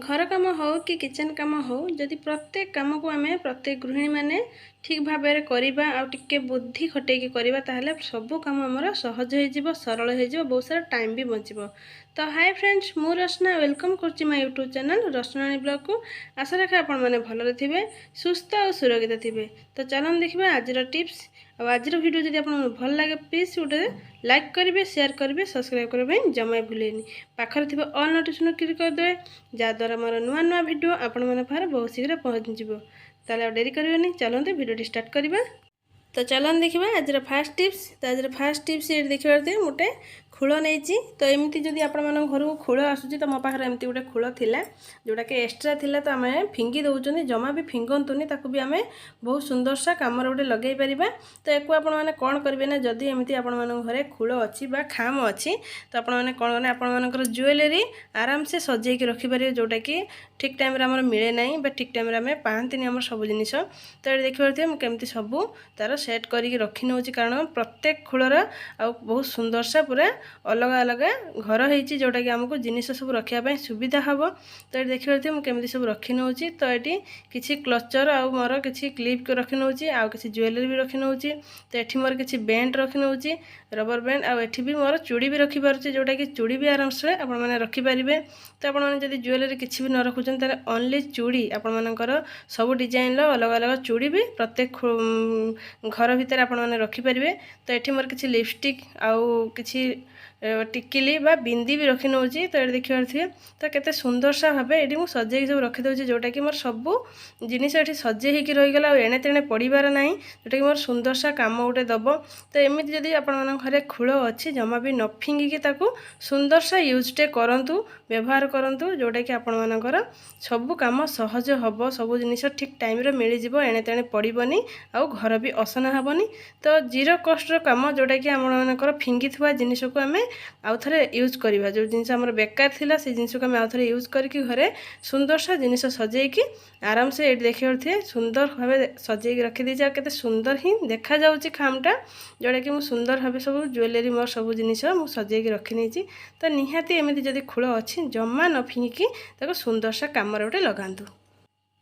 घर कम हो कि किचन कम हो जदि प्रत्येक कम को आम प्रत्येक गृहिणी मैंने ठीक भाव में करवा आगे बुद्धि खटेकी करवा ताहले सबू कम आमर सहज हो सरल हो बहुत सारा टाइम भी बचब। तो हाय फ्रेंड्स मु रचना वेलकम कर माय यूट्यूब चैनल रचनानी ब्लॉग को। आशा रखे आपण मैंने भलरे थे सुस्थ और सुरक्षित थे। तो चलन देखा आज टिप्स और आज वीडियो जब आपको भल लगे प्लीज गोटे लाइक करेंगे शेयर करेंगे सब्सक्राइब करने जमा भूलेनि पाखर थी ऑल नोटिफिकेशन क्लिक करदे जहाँद्वारा मोर नुआ नुआ वीडियो आपण मन पाखे बहुत शीघ्र पहुँचीज। ताले डेरी करनी चलते वीडियो स्टार्ट करवा। तो चलन देखा आज फास्ट टिप्स। तो आज फास्ट टिप्स ये देखिए गोटे खूल नहीं तो एमती जदि आपण घर को खूल आसूँ तो मो पाखे एमती गोटे खूल थिला जोटा कि एक्सट्रा थिला तो आम फिंगी दौरान जमा भी फिंगतुनि ताकू भी आम बहुत सुंदर सा कम गोटे लगे पार। तो एक मैंने कौन करेंगे ना जदि एमती आपण घरे खूल अच्छी खाम अच्छी तो आपण मैंने कौन करें आपण ज्वेलरी आराम से सजेक रखिपारे जोटा कि ठीक टाइम आम मिले ना ठीक टाइम आम पाती आम सब जिनिस। तो ये देखिए मुझे सबू तार सेट करके रखी नौ कारण प्रत्येक खूलर आ बहुत सुंदर सा पूरा अलग अलग घर होती जोटा कि आमको जिनिस सब रखापी सुविधा हम। तो ये देखिए मुझे सब रखी नौ। तो ये किसी क्लचर आ मोर किसी क्लिप रखी नौ आ किसी ज्वेलरी भी रखी नौ। तो ये मोर किसी बैंड रखी नौ रबर बैंड आठी भी मोर चूड़ी भी रखी पारे जोटा कि चूड़ी भी आराम से आपने रखिपारे। तो आपने जब ज्वेलरी किसी भी न रखुच्च ओनली चूड़ी आपर सब डिजाइन अलग अलग चूड़ी भी प्रत्येक घर भितर आपने रखिपारे। तो ये मोर किसी लिपस्टिक आउ किसी टिकिली बा बिंदी भी रखी नौ। तो ये देखिए थे तो केते सुंदर सा भाव ये मुझे सजे सब रखीदे जोटा कि मोर सबू जिनिस ये सजे होगी रहीगला एणे तेणे पड़ार ना जोटा कि मोर सुंदर सा कम गोटे दब। तो एमती जदि आपण घरे खूल अच्छी जमा भी न फिंगिकी ताकू सुंदर सा यूजटे करंतु व्यवहार करंतु जोटा कि आपण मानकर सबू कम सहज हम सब जिनिस ठीक टाइम रे मिल जिवो एणे तेणे पड़बनी आउ घर भी असना हेबनी। तो जीरो कॉस्ट रो काम जोटा कि आम मानकर फिंगी थुआ जिनिस को आम आउ थे यूज करवा जो जिन आम बेकार थिला से जिनिस को आम आउ थे यूज करके घरे सुंदर सा जिनिस सजेकी आराम से ये देखिए थे सुंदर भाव सजेक रखीदी के सुंदर ही देखा जाऊँगी खामटा जोटा कि मुझे सुंदर भाव सब ज्वेलरी मोर सब जिनिस मुझे सजेक रखी नहीं। तो निहाती एमती जदि खूल अच्छी जमा न फिंगिकी सुंदर सा कम गोटे लगातु।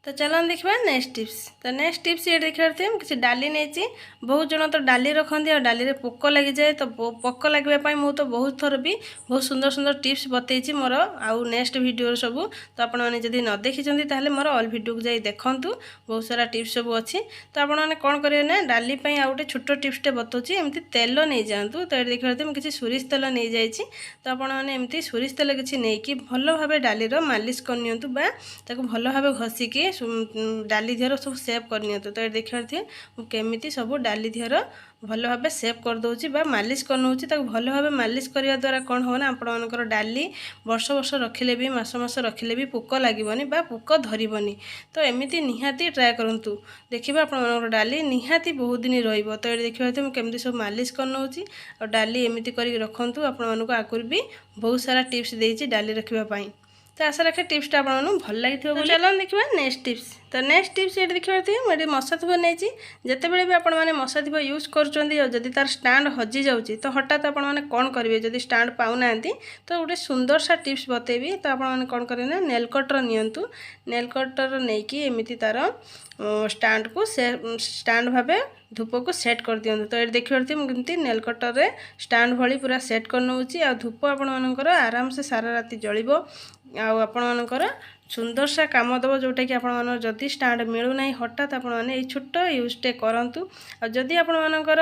तो चलन देखा नेक्स्ट टिप्स। तो नेक्स्ट टिप्स ये देखिए थे किसी डाली नहीं बहुत जन तो डाली रखती और डाली पोक लगी जाए। तो पोक लगे मुझे तो बहुत थर भी बहुत सुंदर सुंदर टिप्स बतई मोर आउ नेक्स्ट वीडियो सब। तो आपने जब न देखी मोर ऑल वीडियो को जाई देखंतु बहुत सारा टिप्स सब अच्छी। तो आपने कौन करेंगे ना डाली आउ गोटे छोट टिप्सटे बताऊँ एमती तेल नहीं जातु। तो ये देखिए थे किसी सोरिष तेल नहीं जाइए। तो आपने एमती सोरिष तेल किसी नहीं भल भाव डाली मालिश करनी भल भाव घसिकी डाली धीर सब सेव करनी। तो ये देखिए थे केमी सब डाली धीर भल भाव सेव करदे मालिश कर भल भाव मालिश करने द्वारा कौन हो ना आपर डाली वर्ष वर्ष रखिले भी मास मास रखिले भी पोक लगभनी पोक धरबनी। तो एमती निहाती ट्राए करूँ देखिए आप डाली निहाती बहुत दिन रही। तो ये देखिए थे मुझे सब मालिश कर डाली एमती कर रखु आपको आगुरी भी बहुत सारा टिप्स देती डाली रखापी। तो आशा रखे टिप्सटा आपको भल लगी। चलो देखा नेक्स्ट टिप्स। तो नेक्स्ट टिप्स ये देखिए थे मुझे मशा थुप नहीं जिते भी आपने मशा थुप यूज कर तार स्टाण्ड हजि जाऊँगी तो हठात आपने कौन करेंगे जब स्टाण्ड पाऊना तो गोटे सुंदर सा टिप्स बतेबी। तो आपने कौन करेंगे ना नेल कटर नियंतु नेल कटर नहीं एमती तार स्टाण्ड को स्टाण्ड भाव धूप को सेट कर दिंतु। तो ये देखिए थे मुझे नेल कटर रे स्टाण्ड भली पूरा सेट कर नौ आ धूप आपणकर आराम से सारा राति जलिब आपणकर सुंदर सा कम दब जोटा कि आपण जदि स्टाण्ड मिलूना हठात आपने छोट यूजटे करूँ। जदि आपणकर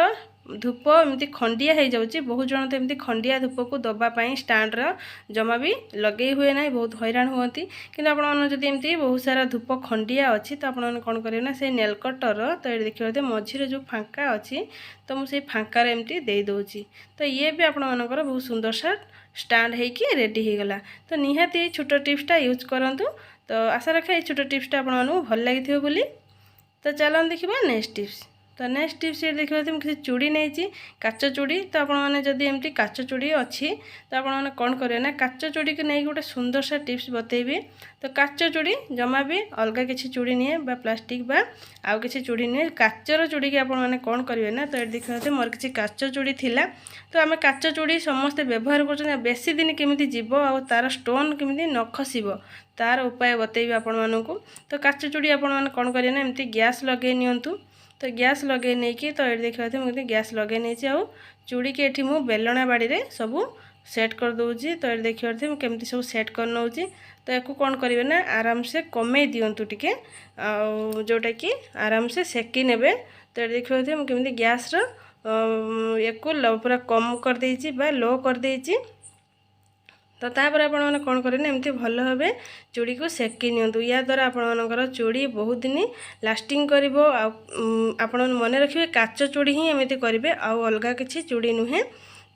धूप एमती खंडिया हो जाऊँगी बहुत जन तो एमती खंडिया धूप को दवापाई स्टाण्ड जमा भी लगे हुए ना बहुत हैरान होती। कि आपड़ी एमती बहुत सारा धूप खंडिया अच्छी तो आपने कौन करेंगे ना से नेल कटर। तो ये देखिए मझीरे जो फांका अच्छी तो मुझे फांकार एमती दे दूँगी। तो ये भी आपणकर बहुत सुंदर सा स्टाण्ड होगी रेडी हो गला। तो निहाती छोट टिप्सटा यूज करूँ। तो आशा रखे ये छोट टिप्सटा आपको भल लगी बोली। तो चलन देखा नेक्स्ट टिप्स। तो नेक्स्ट टिप्स ये देखिए तो किसी चूड़ी नहीं काच चूड़ी तो आपने जदि एमती काच चूड़ी अच्छी तो आपने कौन करेंगे ना काच चूड़ी को नहीं गोटे सुंदर सा टिप्स बतेबी। तो काच चूड़ी जमा भी अलग किसी चूड़ी निए प्लास्टिक बा आउ किसी चूड़ी निए काचर चूड़ी की आपने कौन करेंगे ना। तो ये देखिए मोर किसी काच चूड़ी थिला तो आम काच चूड़ी समस्ते व्यवहार कर बेसी दिन केमी जीव आ तार स्टोन केमी न खसब तार उपाय बतेबी आपण मानू। तो काच चूड़ी आपने कौन करेंगे ना एमती गैस लगे नियंतु। तो गैस लगे नहीं कि तो ये देखिए मुझे गैस लगे नहीं आउ चूड़ी की एठी मु बेलना बाड़ी रे सब सेट कर दूची। तो ये देखिए मुझे केमती सब सेट कर नौची। तो या कौन करेंगे ना आराम से कमे दिंतु टिके जोटा कि आराम से सेकी नेबे। तो ये देखिए मुझे केमती गैस रो पूरा कम कर देची बा लो कर देची। तो तापर आपने कौन करेंगे एमती भल भाव चूड़ी को सेकी नियंतु। या द्वारा आपणकर चूड़ी बहुत दिन लास्टिंग करिवो। आपण मन रखिए काच चूड़ी ही एमती करेंगे आउ अलग किसी चूड़ी नुहे।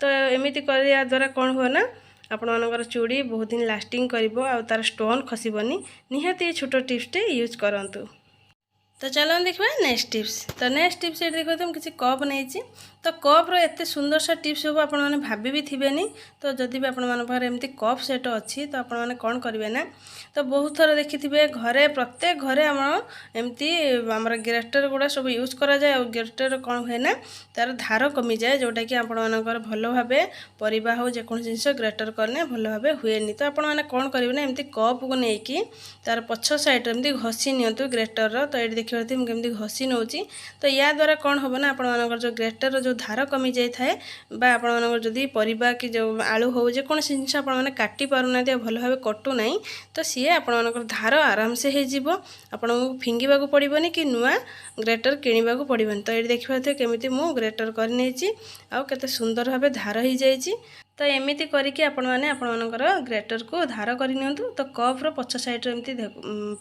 तो एमती करने द्वारा कौन हो ना आपणकर चूड़ी बहुत दिन लास्टिंग करिवो आउ तार स्टोन खसबनी। निहाती छोट टिप्सटे यूज करंतु। तो चलो देखा नेक्स्ट टिप्स। तो नेक्स्ट टिप्स ये देखो तुम किसी कप नहीं तो कप्र एत सुंदर सा टिप्स सब आप भाभी भी थे। तो जदि भी आपमती कप सेट अच्छी तो आपने कौन करेंगे ना तो बहुत थर देखि थे घरे प्रत्येक घरे आम एमती आमर ग्रेटर गुड़ा सब यूज करा जाए और ग्रेटर कौन हुए ना तार धार कमी जाए जोटा कि आपणकर भल भाव परिबा हो जेको जिनस ग्रेटर करने भल भाव हुए। तो आपने कौन करेंगे ना एमती कप को लेकिन तार पछ साइड एमती घसी नियंतु ग्रेटर। तो ये देखिए मुझे घसी नौची। तो या द्वारा कौन हम ना आपणकर जो ग्रेटर जो धार कमी जाए आपणकर जदि परिबा कि जो आलू हो जेको जिनस आपने काटी पारना भल भाव कटू ना तो सी आपणकर धार आराम से हो आपन फिंगा पड़ोनी कि नुआ ग्रेटर किणवा पड़ोनी। तो ये देखिए केमी मु ग्रेटर कर आउ केते सुंदर भाव धार हो जाइए। तो एमती करके आपणकर ग्रेटर को धार कर नियंतु। तो कप्र पछ साइड एमती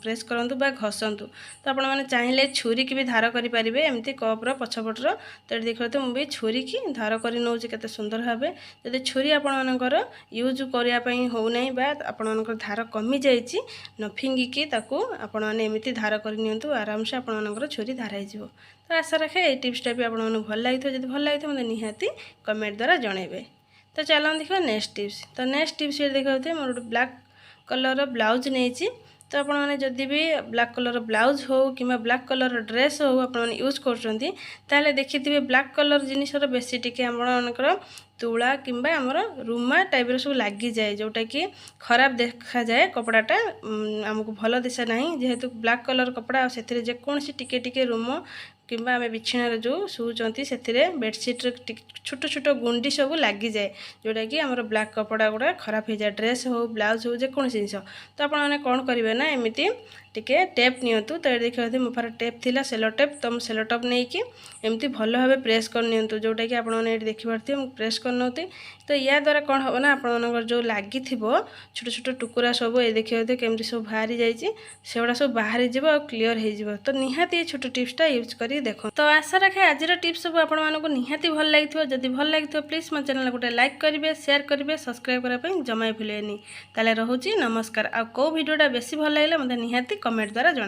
प्रेस करंतु बा घसंतु। तो आपने चाहिए छुरी की भी धार करेंगे एमती कप्र पछपटर। तो देखिए तो मुझे छुरी की धार कर नौ केते सुंदर भाव जब छुरी आपणकर यूज करने होना बा आपणकर धार कमी जाइए न फिंगिकी ताकू आपने एमती धार कर नियंतु आराम से आपणकर छुरी धार हो। तो आशा रखे ये टिप्सटा भी आपको भल लगी जब भल लगी मतलब निहाती कमेंट द्वारा जनइबे। तो चलो देखा नेक्स्ट टिप्स। तो नेक्स्ट टिप्स ये देखा मोर गोटे ब्लैक कलर ब्लाउज नहीं तो आपने जदि भी ब्लैक कलर ब्लाउज हो कि ब्लैक कलर ड्रेस हो आपने यूज कर देखिए ब्लैक कलर जिनसर बेसी टिके आमर तुला किंबा आमर रुमा टाइप सब लगी जाए जोटा कि खराब देखा जाए कपड़ाटा आमको भल दिशा ना जेहेतु ब्लैक कलर कपड़ा से जेकोसी टिके टिके रुम किंबा आम बिछाण जो शुचंती से बेडसीट छोट छोट गुंडी सब लगी जाए जोटा कि आमर ब्लैक कपड़ा गुड़ा खराब हो जाए ड्रेस हो ब्लाउज हो जेको जिनस। तो आपने कौन करेंगे ना एमती टिके टेप नियंतु। तो ये देखिए मो पारे टेप थिला सेलो टेप तो सेलो टेप नहीं कि एमती भल भाव प्रेस कर नियंतु जोटा कि आपने देखिपे प्रेस कर नौती। तो या द्वारा कौन हम ना आपनकर जो लगी छोट छोट टुकुरा सब ये देखिए केमती सब बाहरी जाइए सेगुड़ा सब बाहरी जीव और क्लीयर हो। तो निहाती छोट टिप्सटा यूज कर देख। तो आशा रखे आज टिप्स सब आपको निहाती भल लगी जदि भल लगी प्लीज मो चैनल गोटे लाइक करेंगे शेयर करेंगे सब्सक्राइब करने जमा भूलेनी। ताले रोची नमस्कार। आ को वीडियोटा बेसी भल लगे मतलब निहाती कमेंट द्वारा जन।